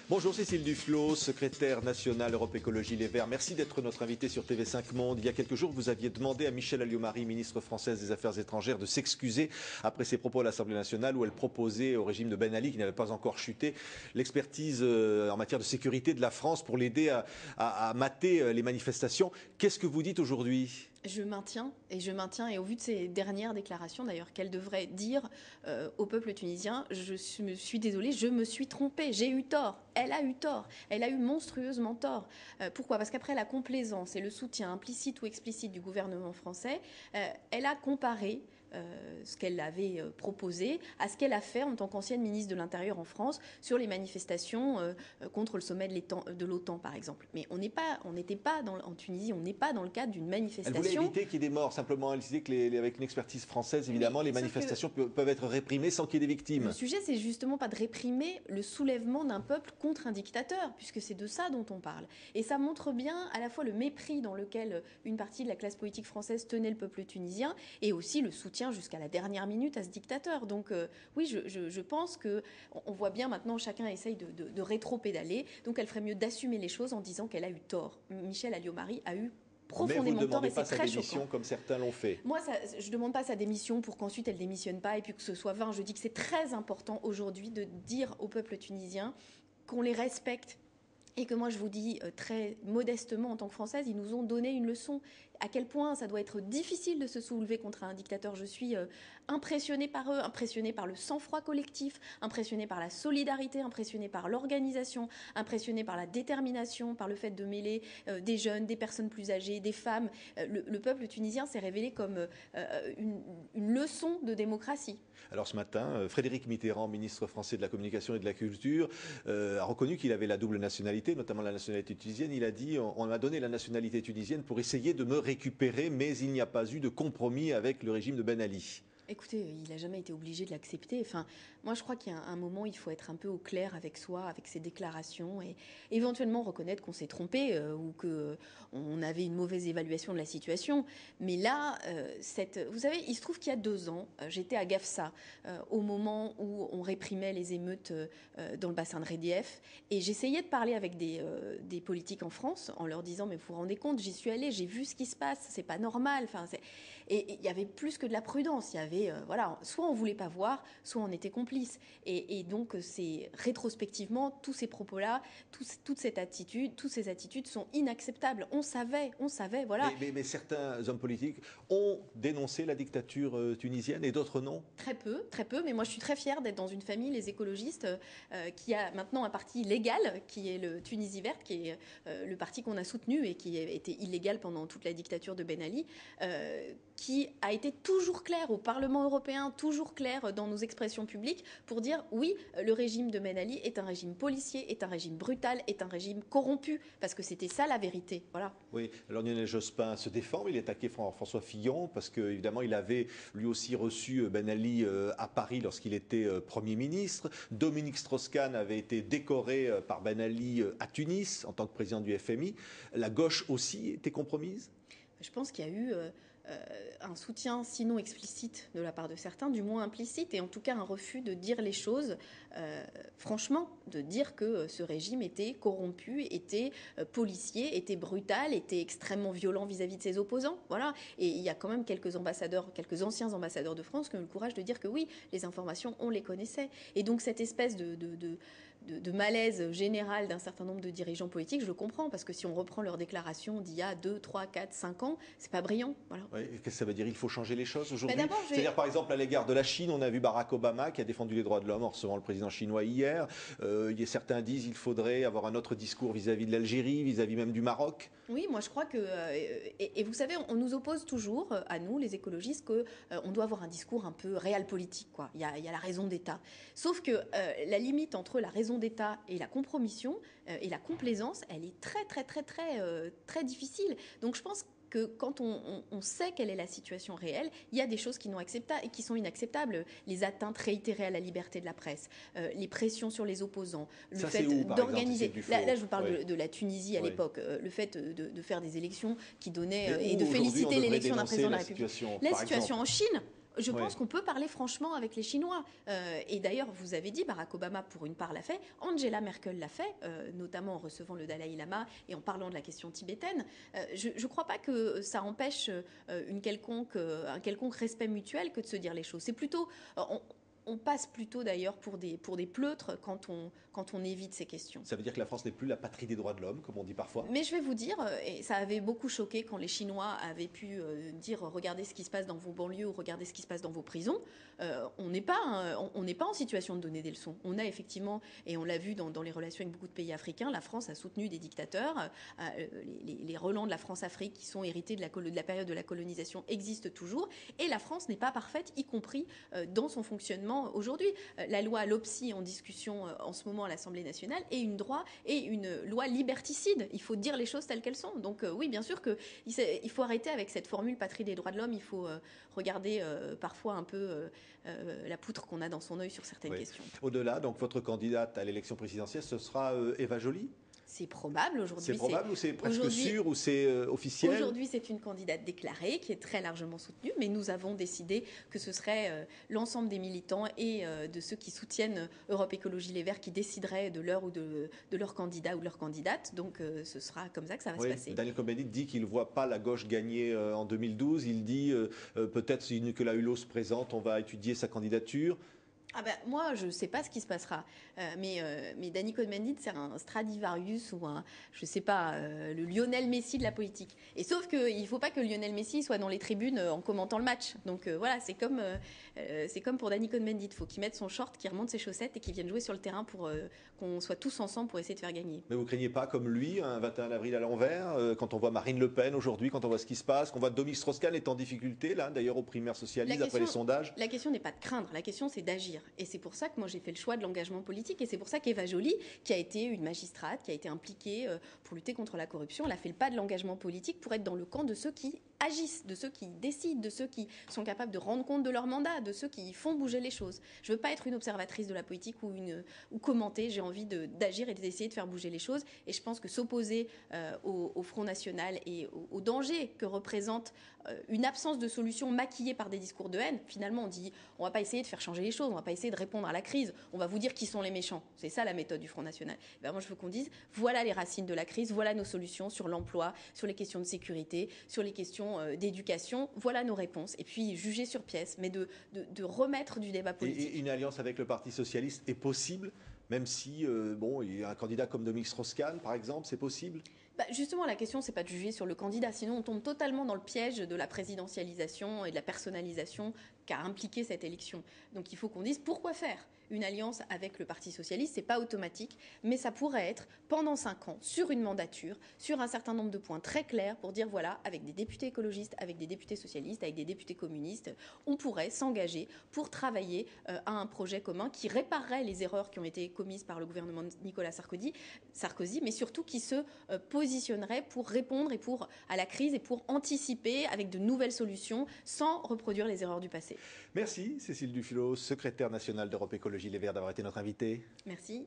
Bonjour Cécile Duflot, secrétaire nationale Europe Écologie Les Verts. Merci d'être notre invitée sur TV5 Monde. Il y a quelques jours, vous aviez demandé à Michèle Alliot-Marie, ministre française des Affaires étrangères, de s'excuser après ses propos à l'Assemblée nationale où elle proposait au régime de Ben Ali, qui n'avait pas encore chuté, l'expertise en matière de sécurité de la France pour l'aider à mater les manifestations. Qu'est-ce que vous dites aujourd'hui ? Je maintiens, et au vu de ces dernières déclarations d'ailleurs, qu'elle devrait dire au peuple tunisien, je me suis désolée, je me suis trompée, j'ai eu tort, elle a eu tort, elle a eu monstrueusement tort. Pourquoi ? Parce qu'après la complaisance et le soutien implicite ou explicite du gouvernement français, elle a comparé ce qu'elle avait proposé à ce qu'elle a fait en tant qu'ancienne ministre de l'Intérieur en France sur les manifestations contre le sommet de l'OTAN par exemple. Mais on n'était pas en Tunisie, on n'est pas dans le cadre d'une manifestation. Elle voulait éviter qu'il y ait des morts, simplement. Elle disait qu'avec une expertise française, évidemment, les manifestations peuvent être réprimées sans qu'il y ait des victimes. Le sujet, c'est justement pas de réprimer le soulèvement d'un peuple contre un dictateur, puisque c'est de ça dont on parle. Et ça montre bien à la fois le mépris dans lequel une partie de la classe politique française tenait le peuple tunisien, et aussi le soutien jusqu'à la dernière minute à ce dictateur. Donc oui, je pense qu'on voit bien maintenant, chacun essaye de rétro-pédaler, donc elle ferait mieux d'assumer les choses en disant qu'elle a eu tort. Michèle Alliot-Marie a eu profondément tort et c'est très choquant. Mais vous ne demandez pas sa démission comme certains l'ont fait. Moi, je ne demande pas sa démission pour qu'ensuite elle ne démissionne pas et puis que ce soit vain. Je dis que c'est très important aujourd'hui de dire au peuple tunisien qu'on les respecte. Et que moi, je vous dis très modestement, en tant que Française, ils nous ont donné une leçon. À quel point ça doit être difficile de se soulever contre un dictateur. Je suis impressionnée par eux, impressionnée par le sang-froid collectif, impressionnée par la solidarité, impressionnée par l'organisation, impressionnée par la détermination, par le fait de mêler des jeunes, des personnes plus âgées, des femmes. Le peuple tunisien s'est révélé comme une leçon de démocratie. Alors ce matin, Frédéric Mitterrand, ministre français de la Communication et de la Culture, a reconnu qu'il avait la double nationalité, notamment la nationalité tunisienne. Il a dit « On m'a donné la nationalité tunisienne pour essayer de me récupérer, mais il n'y a pas eu de compromis avec le régime de Ben Ali ». Écoutez, il n'a jamais été obligé de l'accepter. Enfin, moi, je crois qu'il y a un moment, il faut être un peu au clair avec soi, avec ses déclarations, et éventuellement reconnaître qu'on s'est trompé ou qu'on avait une mauvaise évaluation de la situation. Mais là, vous savez, il se trouve qu'il y a 2 ans, j'étais à Gafsa, au moment où on réprimait les émeutes dans le bassin de Rédief, et j'essayais de parler avec des politiques en France en leur disant « Mais vous vous rendez compte, j'y suis allée, j'ai vu ce qui se passe, c'est pas normal. » Et il y avait plus que de la prudence, il y avait voilà, soit on voulait pas voir, soit on était complice. Et donc, c'est rétrospectivement, tous ces propos-là, toutes ces attitudes sont inacceptables. On savait, voilà. Mais certains hommes politiques ont dénoncé la dictature tunisienne et d'autres non ? Très peu. Mais moi, je suis très fière d'être dans une famille, les écologistes, qui a maintenant un parti légal, qui est le Tunisie Verte, qui est le parti qu'on a soutenu et qui était illégal pendant toute la dictature de Ben Ali, qui a été toujours clair au Parlement européen, toujours clair dans nos expressions publiques pour dire oui, le régime de Ben Ali est un régime policier, est un régime brutal, est un régime corrompu, parce que c'était ça la vérité. Voilà. Oui, alors Lionel Jospin se défend, il attaquait François Fillon parce qu'évidemment il avait lui aussi reçu Ben Ali à Paris lorsqu'il était Premier ministre. Dominique Strauss-Kahn avait été décoré par Ben Ali à Tunis en tant que président du FMI. La gauche aussi était compromise ? Je pense qu'il y a eu un soutien, sinon explicite de la part de certains, du moins implicite, et en tout cas un refus de dire les choses franchement, de dire que ce régime était corrompu, était policier, était brutal, était extrêmement violent vis-à-vis de ses opposants. Voilà. Et il y a quand même quelques anciens ambassadeurs de France qui ont eu le courage de dire que oui, les informations, on les connaissait. Et donc cette espèce de malaise général d'un certain nombre de dirigeants politiques, je le comprends, parce que si on reprend leurs déclarations d'il y a 2, 3, 4, 5 ans, c'est pas brillant. Voilà. Oui, qu'est-ce que ça veut dire ? Il faut changer les choses aujourd'hui ? C'est-à-dire, par exemple, à l'égard de la Chine, on a vu Barack Obama qui a défendu les droits de l'homme en recevant le président chinois hier. Certains disent qu'il faudrait avoir un autre discours vis-à-vis de l'Algérie, vis-à-vis même du Maroc. Oui, moi je crois que... et vous savez, on nous oppose toujours, à nous, les écologistes, qu'on doit avoir un discours un peu réel politique, quoi. Il y a la raison d'État. Sauf que la limite entre la raison d'État et la compromission et la complaisance, elle est très difficile. Donc je pense que quand on sait quelle est la situation réelle, il y a des choses qui sont inacceptables. Les atteintes réitérées à la liberté de la presse, les pressions sur les opposants, le fait d'organiser... Là, je vous parle de la Tunisie à l'époque, le fait de faire des élections qui donnaient... et de féliciter l'élection d'un président de la République. La situation en Chine... je pense qu'on peut parler franchement avec les Chinois. Et d'ailleurs, vous avez dit, Barack Obama, pour une part, l'a fait. Angela Merkel l'a fait, notamment en recevant le Dalai Lama et en parlant de la question tibétaine. Je ne crois pas que ça empêche un quelconque respect mutuel que de se dire les choses. C'est plutôt... on passe plutôt d'ailleurs pour des pleutres quand on évite ces questions. Ça veut dire que la France n'est plus la patrie des droits de l'homme, comme on dit parfois. Mais je vais vous dire, et ça avait beaucoup choqué quand les Chinois avaient pu dire regardez ce qui se passe dans vos banlieues ou regardez ce qui se passe dans vos prisons. On n'est pas en situation de donner des leçons. On a effectivement, et on l'a vu dans les relations avec beaucoup de pays africains, la France a soutenu des dictateurs. Les relents de la France-Afrique qui sont hérités de la période de la colonisation existent toujours. Et la France n'est pas parfaite, y compris dans son fonctionnement aujourd'hui. La loi LOPSI en discussion en ce moment à l'Assemblée nationale est une loi liberticide. Il faut dire les choses telles qu'elles sont. Donc oui, bien sûr qu'il faut arrêter avec cette formule patrie des droits de l'homme. Il faut regarder parfois un peu la poutre qu'on a dans son œil sur certaines questions. Au-delà, donc votre candidate à l'élection présidentielle, ce sera Eva Joly ? C'est probable aujourd'hui. C'est probable ou c'est presque sûr ou c'est officiel ? Aujourd'hui, c'est une candidate déclarée qui est très largement soutenue, mais nous avons décidé que ce serait l'ensemble des militants et de ceux qui soutiennent Europe Écologie Les Verts qui décideraient de leur ou de leur candidat ou de leur candidate. Donc ce sera comme ça que ça va se passer. Daniel Cohn-Bendit dit qu'il ne voit pas la gauche gagner en 2012. Il dit peut-être si Nicolas Hulot se présente, on va étudier sa candidature. Moi, je ne sais pas ce qui se passera. Mais Dany Cohn-Bendit, c'est un Stradivarius ou je ne sais pas, le Lionel Messi de la politique. Et sauf qu'il ne faut pas que Lionel Messi soit dans les tribunes en commentant le match. Donc voilà, c'est comme pour Dany Cohn-Bendit. Il faut qu'il mette son short, qu'il remonte ses chaussettes et qu'il vienne jouer sur le terrain pour qu'on soit tous ensemble pour essayer de faire gagner. Mais vous ne craignez pas, comme lui, un 21 avril à l'envers, quand on voit Marine Le Pen aujourd'hui, quand on voit ce qui se passe, qu'on voit Dominique Strauss-Kahn est en difficulté, là, d'ailleurs aux primaires socialistes, après les sondages. La question n'est pas de craindre, la question c'est d'agir. Et c'est pour ça que moi j'ai fait le choix de l'engagement politique et c'est pour ça qu'Eva Joly, qui a été une magistrate, qui a été impliquée pour lutter contre la corruption, elle a fait le pas de l'engagement politique pour être dans le camp de ceux qui agissent, de ceux qui décident, de ceux qui sont capables de rendre compte de leur mandat, de ceux qui font bouger les choses. Je ne veux pas être une observatrice de la politique ou commenter, j'ai envie d'agir et d'essayer de faire bouger les choses. Et je pense que s'opposer au Front National et au danger que représente une absence de solution maquillée par des discours de haine, finalement on dit on ne va pas essayer de faire changer les choses, on ne va pas essayer de répondre à la crise, on va vous dire qui sont les méchants. C'est ça la méthode du Front National. Moi je veux qu'on dise voilà les racines de la crise, voilà nos solutions sur l'emploi, sur les questions de sécurité, sur les questions d'éducation, voilà nos réponses. Et puis juger sur pièce, mais de remettre du débat politique. Et une alliance avec le Parti Socialiste est possible, même si il y a un candidat comme Dominique Strauss-Kahn par exemple, c'est possible ? Justement, la question, c'est pas de juger sur le candidat, sinon on tombe totalement dans le piège de la présidentialisation et de la personnalisation qu'a impliqué cette élection. Donc il faut qu'on dise pourquoi faire une alliance avec le Parti Socialiste, c'est pas automatique, mais ça pourrait être pendant 5 ans, sur une mandature, sur un certain nombre de points très clairs pour dire voilà, avec des députés écologistes, avec des députés socialistes, avec des députés communistes, on pourrait s'engager pour travailler à un projet commun qui réparerait les erreurs qui ont été commises par le gouvernement de Nicolas Sarkozy, mais surtout qui se positionnerait pour répondre à la crise et pour anticiper avec de nouvelles solutions sans reproduire les erreurs du passé. Merci Cécile Dufilot, secrétaire nationale d'Europe Écologie Les Verts, d'avoir été notre invitée. Merci.